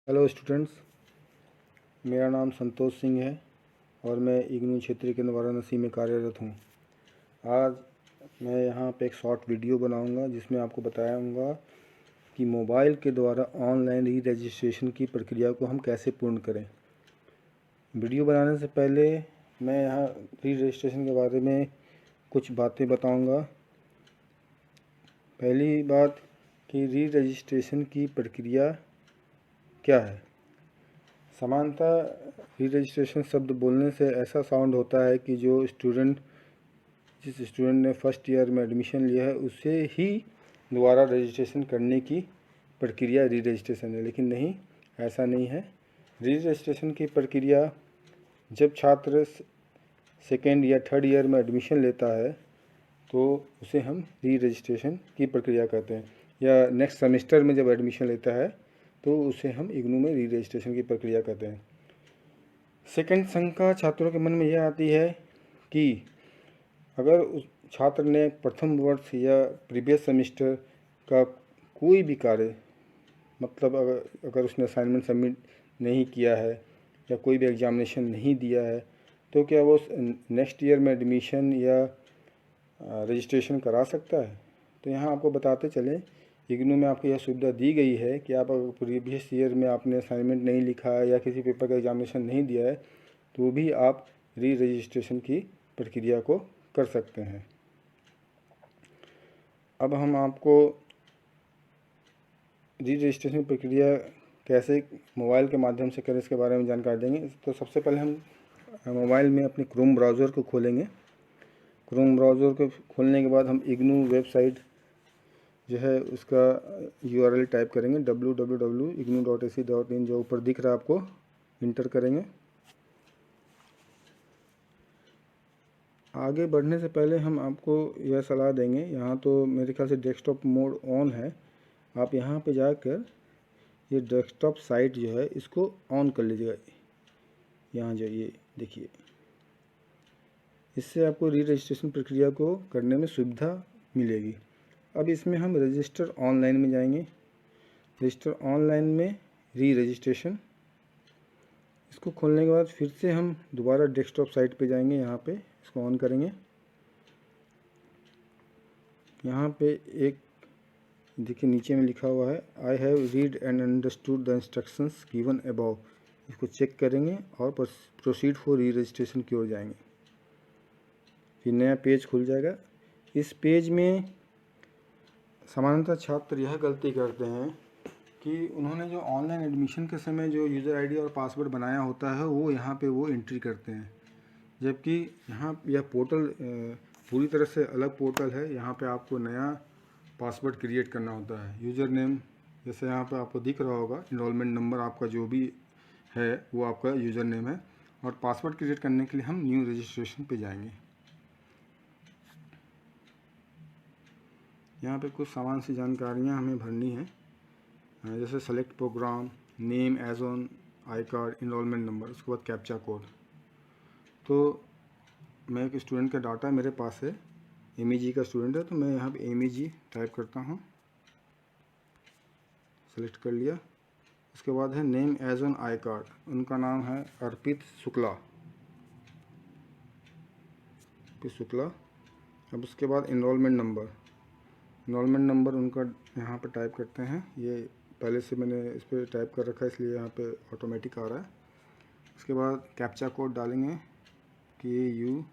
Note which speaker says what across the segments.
Speaker 1: Hello students, मेरा नाम संतोष सिंह है और मैं इग्नू क्षेत्र केंद्र वाराणसी में कार्यरत हूँ। आज मैं यहाँ पे एक शॉर्ट वीडियो बनाऊँगा जिसमें आपको बताऊँगा कि मोबाइल के द्वारा ऑनलाइन री रजिस्ट्रेशन की प्रक्रिया को हम कैसे पूर्ण करें। वीडियो बनाने से पहले मैं यहाँ री रजिस्ट्रेशन के बारे में कुछ बातें बताऊँगा। पहली बात कि री रजिस्ट्रेशन की प्रक्रिया क्या है। सामान्यतः री रजिस्ट्रेशन शब्द बोलने से ऐसा साउंड होता है कि जिस स्टूडेंट ने फर्स्ट ईयर में एडमिशन लिया है उसे ही दोबारा रजिस्ट्रेशन करने की प्रक्रिया री रजिस्ट्रेशन है, लेकिन नहीं, ऐसा नहीं है। री रजिस्ट्रेशन की प्रक्रिया जब छात्र सेकेंड या थर्ड ईयर में एडमिशन लेता है तो उसे हम री रजिस्ट्रेशन की प्रक्रिया कहते हैं, या नेक्स्ट सेमेस्टर में जब एडमिशन लेता है तो उसे हम इग्नू में री रजिस्ट्रेशन की प्रक्रिया कहते हैं। सेकंड शंका छात्रों के मन में यह आती है कि अगर उस छात्र ने प्रथम वर्ष या प्रीवियस सेमेस्टर का कोई भी कार्य, मतलब अगर उसने असाइनमेंट सबमिट नहीं किया है या कोई भी एग्जामिनेशन नहीं दिया है, तो क्या वो नेक्स्ट ईयर में एडमिशन या रजिस्ट्रेशन करा सकता है? तो यहाँ आपको बताते चलें, इग्नू में आपको यह सुविधा दी गई है कि आप अगर प्रीवियस ईयर में आपने असाइनमेंट नहीं लिखा है या किसी पेपर का एग्जामिनेशन नहीं दिया है तो भी आप री रजिस्ट्रेशन की प्रक्रिया को कर सकते हैं। अब हम आपको री रजिस्ट्रेशन प्रक्रिया कैसे मोबाइल के माध्यम से करें इसके बारे में जानकारी देंगे। तो सबसे पहले हम मोबाइल में अपने क्रोम ब्राउज़र को खोलेंगे। क्रोम ब्राउज़र को खोलने के बाद हम इग्नू वेबसाइट जो है उसका URL टाइप करेंगे, www.ignu.ac.in, जो ऊपर दिख रहा है आपको, इंटर करेंगे। आगे बढ़ने से पहले हम आपको यह सलाह देंगे, यहाँ तो मेरे ख्याल से डेस्कटॉप मोड ऑन है, आप यहाँ पे जाकर ये डेस्कटॉप साइट जो है इसको ऑन कर लीजिएगा। यहाँ जाइए, देखिए, इससे आपको री रजिस्ट्रेशन प्रक्रिया को करने में सुविधा मिलेगी। अब इसमें हम रजिस्टर ऑनलाइन में जाएंगे। रजिस्टर ऑनलाइन में री रजिस्ट्रेशन, इसको खोलने के बाद फिर से हम दोबारा डेस्कटॉप साइट पे जाएंगे। यहाँ पे इसको ऑन करेंगे। यहाँ पे एक देखिए नीचे में लिखा हुआ है, I have read and understood the instructions given above. इसको चेक करेंगे और प्रोसीड फॉर री रजिस्ट्रेशन की ओर जाएंगे। फिर नया पेज खुल जाएगा। इस पेज में सामान्यतः छात्र यह गलती करते हैं कि उन्होंने जो ऑनलाइन एडमिशन के समय जो यूज़र आईडी और पासवर्ड बनाया होता है वो यहाँ पे वो एंट्री करते हैं, जबकि यहाँ यह पोर्टल पूरी तरह से अलग पोर्टल है। यहाँ पे आपको नया पासवर्ड क्रिएट करना होता है। यूज़र नेम जैसे यहाँ पे आपको दिख रहा होगा, इनरोलमेंट नंबर आपका जो भी है वो आपका यूज़र नेम है, और पासवर्ड क्रिएट करने के लिए हम न्यू रजिस्ट्रेशन पे जाएंगे। यहाँ पे कुछ सामान्य सी जानकारियाँ हमें भरनी है, जैसे select programme, name as on I card, enrolment number, उसके बाद कैप्चा कोड। तो मैं एक स्टूडेंट का डाटा मेरे पास है, MEG का स्टूडेंट है, तो मैं यहाँ पे MEG टाइप करता हूँ, सेलेक्ट कर लिया। उसके बाद है name as on I card, उनका नाम है अर्पित शुक्ला। अब उसके बाद इनरोलमेंट नंबर उनका यहाँ पे टाइप करते हैं। ये पहले से मैंने इस पर टाइप कर रखा है इसलिए यहाँ पे ऑटोमेटिक आ रहा है। उसके बाद कैप्चा कोड डालेंगे, KU,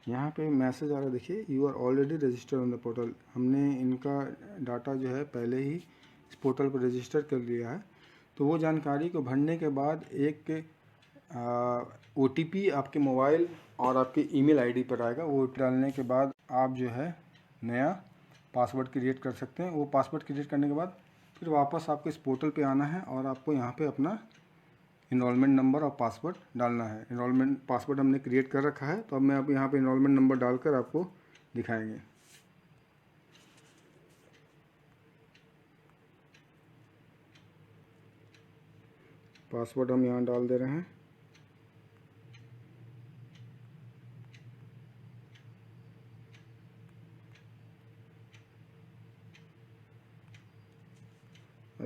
Speaker 1: यहाँ पे मैसेज आ रहा है, देखिए, you are already registered on the portal. हमने इनका डाटा जो है पहले ही इस पोर्टल पर रजिस्टर कर लिया है। तो वो जानकारी को भरने के बाद एक OTP आपके मोबाइल और आपके ईमेल आईडी पर आएगा। वो डालने के बाद आप जो है नया पासवर्ड क्रिएट कर सकते हैं। वो पासवर्ड क्रिएट करने के बाद फिर वापस आपको इस पोर्टल पे आना है और आपको यहाँ पे अपना इनरोलमेंट नंबर और पासवर्ड डालना है। इनरोलमेंट पासवर्ड हमने क्रिएट कर रखा है, तो अब मैं अब यहाँ पे इनरोलमेंट नंबर डालकर आपको दिखाएंगे। पासवर्ड हम यहाँ डाल दे रहे हैं।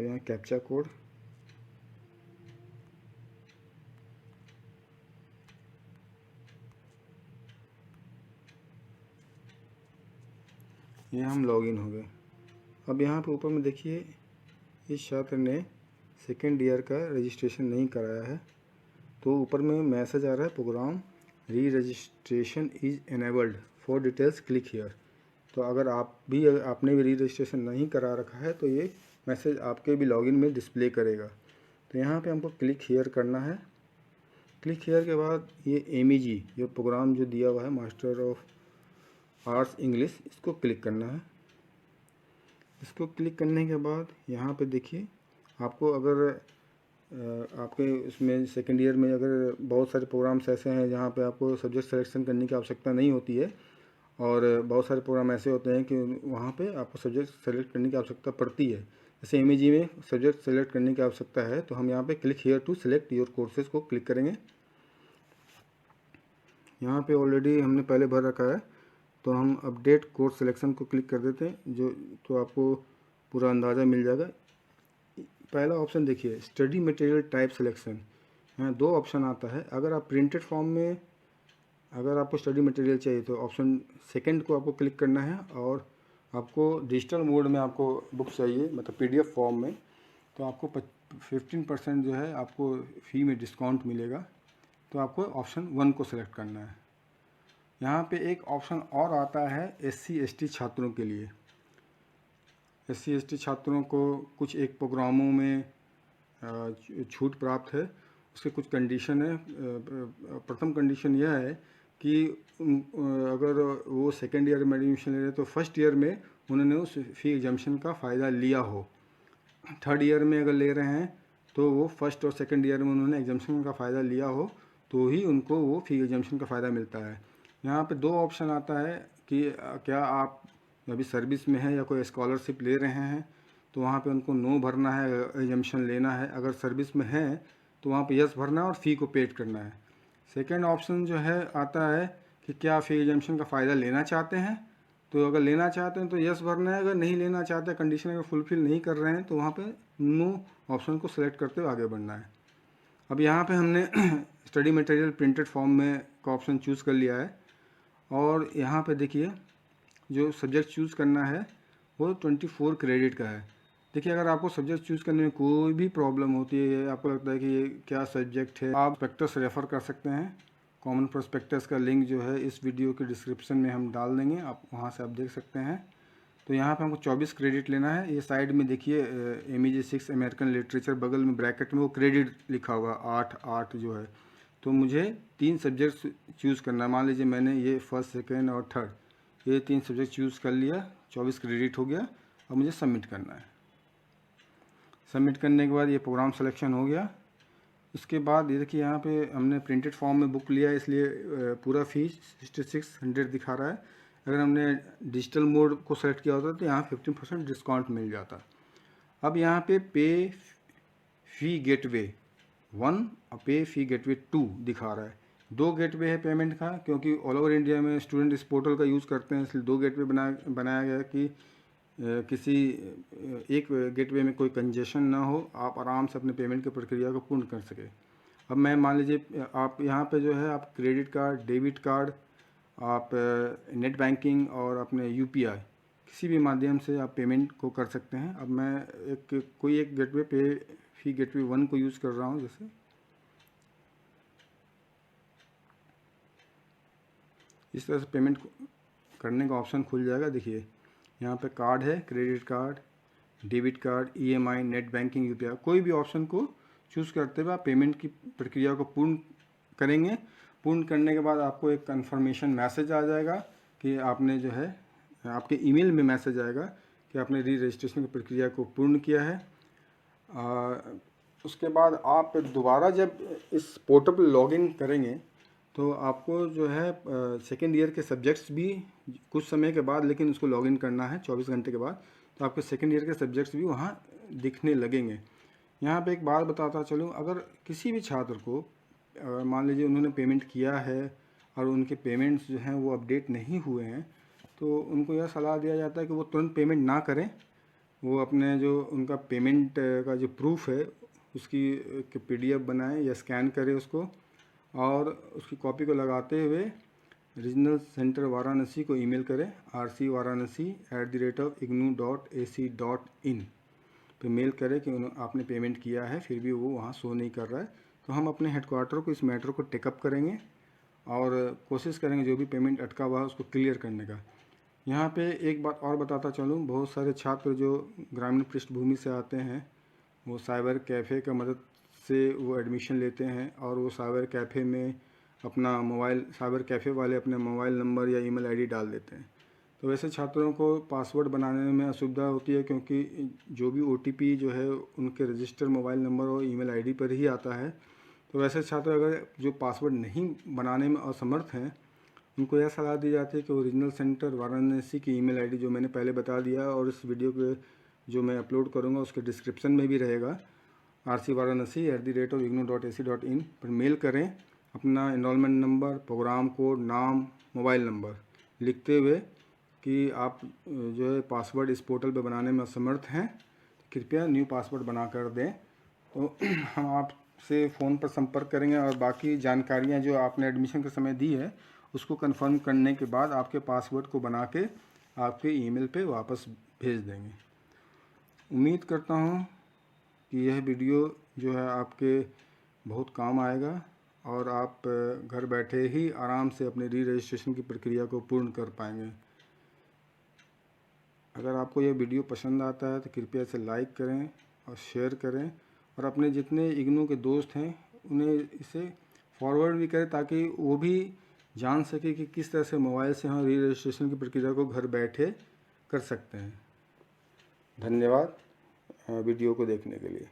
Speaker 1: और यहाँ कैप्चा कोड, ये हम लॉगिन हो गए। अब यहाँ पे ऊपर में देखिए इस छात्र ने सेकेंड ईयर का रजिस्ट्रेशन नहीं कराया है, तो ऊपर में मैसेज आ रहा है programme re registration is enabled for details click here. तो अगर आपने भी री रजिस्ट्रेशन नहीं करा रखा है तो ये मैसेज आपके भी लॉगिन में डिस्प्ले करेगा। तो यहाँ पे हमको क्लिक हियर करना है। क्लिक हियर के बाद ये MEG ये प्रोग्राम जो दिया हुआ है मास्टर ऑफ आर्ट्स इंग्लिश, इसको क्लिक करना है। इसको क्लिक करने के बाद यहाँ पे देखिए आपको अगर आपके उसमें सेकेंड ईयर में अगर बहुत सारे प्रोग्राम्स ऐसे हैं जहाँ पे आपको सब्जेक्ट सिलेक्शन करने की आवश्यकता नहीं होती है, और बहुत सारे प्रोग्राम ऐसे होते हैं कि वहाँ पे आपको सब्जेक्ट सेलेक्ट करने की आवश्यकता पड़ती है। जैसे MEG में सब्जेक्ट सेलेक्ट करने की आवश्यकता है, तो हम यहाँ पे click here to select your courses को क्लिक करेंगे। यहाँ पे ऑलरेडी हमने पहले भर रखा है, तो हम अपडेट कोर्स सिलेक्शन को क्लिक कर देते हैं, तो आपको पूरा अंदाज़ा मिल जाएगा। पहला ऑप्शन देखिए स्टडी मटेरियल टाइप सिलेक्शन, यहाँ 2 ऑप्शन आता है। अगर आप प्रिंटेड फॉर्म में अगर आपको स्टडी मटेरियल चाहिए तो ऑप्शन सेकंड को आपको क्लिक करना है, और आपको डिजिटल मोड में आपको बुक चाहिए मतलब PDF फॉर्म में, तो आपको 15% जो है आपको फ़ी में डिस्काउंट मिलेगा। तो आपको ऑप्शन 1 को सिलेक्ट करना है। यहाँ पे एक ऑप्शन और आता है SC/ST छात्रों के लिए। SC/ST छात्रों को कुछ एक प्रोग्रामों में छूट प्राप्त है। उसके कुछ कंडीशन है। प्रथम कंडीशन यह है कि अगर वो सेकेंड ईयर में एडमिशन ले रहे हैं तो फर्स्ट ईयर में उन्होंने उस फ़ी एग्जाम्पशन का फ़ायदा लिया हो। थर्ड ईयर में अगर ले रहे हैं तो वो फर्स्ट और सेकेंड ईयर में उन्होंने एग्जाम्पशन का फ़ायदा लिया हो तो ही उनको वो फ़ी एग्जाम्पशन का फ़ायदा मिलता है। यहाँ पे 2 ऑप्शन आता है कि क्या आप अभी सर्विस में है या कोई स्कॉलरशिप ले रहे हैं, तो वहाँ पे उनको नो भरना है, एग्जाम्पशन लेना है। अगर सर्विस में है तो वहाँ पे यस भरना है और फ़ी को पेड करना है। सेकेंड ऑप्शन जो है आता है कि क्या फ़ी एग्जाम्पशन का फ़ायदा लेना चाहते हैं, तो अगर लेना चाहते हैं तो यस भरना है। अगर नहीं लेना चाहते, कंडीशन अगर फुलफ़िल नहीं कर रहे हैं, तो वहाँ पे नो ऑप्शन को सेलेक्ट करते हुए आगे बढ़ना है। अब यहाँ पे हमने स्टडी मटेरियल प्रिंटेड फॉर्म में का ऑप्शन चूज़ कर लिया है, और यहाँ पे देखिए जो सब्जेक्ट चूज़ करना है वो 24 क्रेडिट का है। देखिए अगर आपको सब्जेक्ट चूज़ करने में कोई भी प्रॉब्लम होती है, आपको लगता है कि ये क्या सब्जेक्ट है, आप प्रोस्पेक्टस रेफ़र कर सकते हैं। कॉमन प्रोस्पेक्टस का लिंक जो है इस वीडियो के डिस्क्रिप्शन में हम डाल देंगे, आप वहाँ से आप देख सकते हैं। तो यहाँ पे हमको 24 क्रेडिट लेना है। ये साइड में देखिए MEG 6 अमेरिकन लिटरेचर, बगल में ब्रैकेट में वो क्रेडिट लिखा हुआ 8 जो है। तो मुझे 3 सब्जेक्ट चूज़ करना है। मान लीजिए मैंने ये फर्स्ट, सेकेंड और थर्ड ये 3 सब्जेक्ट चूज़ कर लिया, 24 क्रेडिट हो गया। अब मुझे सबमिट करना है। सबमिट करने के बाद ये प्रोग्राम सिलेक्शन हो गया। उसके बाद ये देखिए यहाँ पे हमने प्रिंटेड फॉर्म में बुक लिया है, इसलिए पूरा फीस 6600 दिखा रहा है। अगर हमने डिजिटल मोड को सेलेक्ट किया होता तो यहाँ 15% डिस्काउंट मिल जाता। अब यहाँ पे पे फ़ी गेटवे 1 और पे फ़ी गेटवे 2 दिखा रहा है। 2 गेटवे है पेमेंट का, क्योंकि ऑल ओवर इंडिया में स्टूडेंट इस पोर्टल का यूज़ करते हैं, इसलिए 2 गेटवे बनाया गया कि किसी एक गेटवे में कोई कंजेशन ना हो, आप आराम से अपने पेमेंट की प्रक्रिया को पूर्ण कर सके। अब मैं मान लीजिए आप यहाँ पे जो है आप क्रेडिट कार्ड, डेबिट कार्ड, आप नेट बैंकिंग और अपने UPI किसी भी माध्यम से आप पेमेंट को कर सकते हैं। अब मैं कोई एक गेटवे पे फ़ी गेटवे 1 को यूज़ कर रहा हूँ। जैसे इस तरह से पेमेंट करने का ऑप्शन खुल जाएगा। देखिए यहाँ पे कार्ड है, credit card, debit card, EMI, net banking, UPI, कोई भी ऑप्शन को चूज़ करते हुए आप पेमेंट की प्रक्रिया को पूर्ण करेंगे। पूर्ण करने के बाद आपको एक कन्फर्मेशन मैसेज आ जाएगा कि आपने जो है आपके ईमेल में मैसेज आएगा कि आपने री रजिस्ट्रेशन की प्रक्रिया को पूर्ण किया है। उसके बाद आप दोबारा जब इस पोर्टल पर लॉगिन करेंगे तो आपको जो है सेकेंड ईयर के सब्जेक्ट्स भी कुछ समय के बाद, लेकिन उसको लॉगिन करना है 24 घंटे के बाद, तो आपके सेकेंड ईयर के सब्जेक्ट्स भी वहाँ दिखने लगेंगे। यहाँ पे एक बात बताता चलूँ, अगर किसी भी छात्र को मान लीजिए उन्होंने पेमेंट किया है और उनके पेमेंट्स जो हैं वो अपडेट नहीं हुए हैं, तो उनको यह सलाह दिया जाता है कि वो तुरंत पेमेंट ना करें। वो अपने जो उनका पेमेंट का जो प्रूफ है उसकी PDF बनाएं या स्कैन करें उसको, और उसकी कॉपी को लगाते हुए रीजनल सेंटर वाराणसी को ईमेल करें rcvaranasi@ignu.ac.in पे मेल करें कि आपने पेमेंट किया है, फिर भी वो वहाँ शो नहीं कर रहा है। तो हम अपने हेडक्वार्टर को इस मैटर को टेकअप करेंगे और कोशिश करेंगे जो भी पेमेंट अटका हुआ है उसको क्लियर करने का। यहाँ पे एक बात और बताता चलूँ, बहुत सारे छात्र जो ग्रामीण पृष्ठभूमि से आते हैं वो साइबर कैफ़े का मदद से वो एडमिशन लेते हैं, और वो साइबर कैफ़े में अपना मोबाइल, साइबर कैफ़े वाले अपने मोबाइल नंबर या ईमेल आईडी डाल देते हैं। तो वैसे छात्रों को पासवर्ड बनाने में असुविधा होती है, क्योंकि जो भी OTP जो है उनके रजिस्टर मोबाइल नंबर और ईमेल आईडी पर ही आता है। तो वैसे छात्र अगर जो पासवर्ड नहीं बनाने में असमर्थ हैं, उनको यह सलाह दी जाती है कि ओरिजिनल सेंटर वाराणसी की ईमेल आईडी जो मैंने पहले बता दिया और इस वीडियो के जो मैं अपलोड करूँगा उसके डिस्क्रिप्शन में भी रहेगा, rcvaranasi@ignu.ac.in पर मेल करें अपना एनरोलमेंट नंबर, प्रोग्राम कोड, नाम, मोबाइल नंबर लिखते हुए कि आप जो है पासवर्ड इस पोर्टल पर बनाने में असमर्थ हैं, कृपया न्यू पासवर्ड बना कर दें। तो हम आपसे फ़ोन पर संपर्क करेंगे और बाकी जानकारियां जो आपने एडमिशन के समय दी है उसको कंफर्म करने के बाद आपके पासवर्ड को बना के आपके ईमेल पे वापस भेज देंगे। उम्मीद करता हूँ कि यह वीडियो जो है आपके बहुत काम आएगा और आप घर बैठे ही आराम से अपने री रजिस्ट्रेशन की प्रक्रिया को पूर्ण कर पाएंगे। अगर आपको यह वीडियो पसंद आता है तो कृपया इसे लाइक करें और शेयर करें, और अपने जितने इग्नू के दोस्त हैं उन्हें इसे फॉरवर्ड भी करें ताकि वो भी जान सके कि किस तरह से मोबाइल से हम री रजिस्ट्रेशन की प्रक्रिया को घर बैठे कर सकते हैं। धन्यवाद वीडियो को देखने के लिए।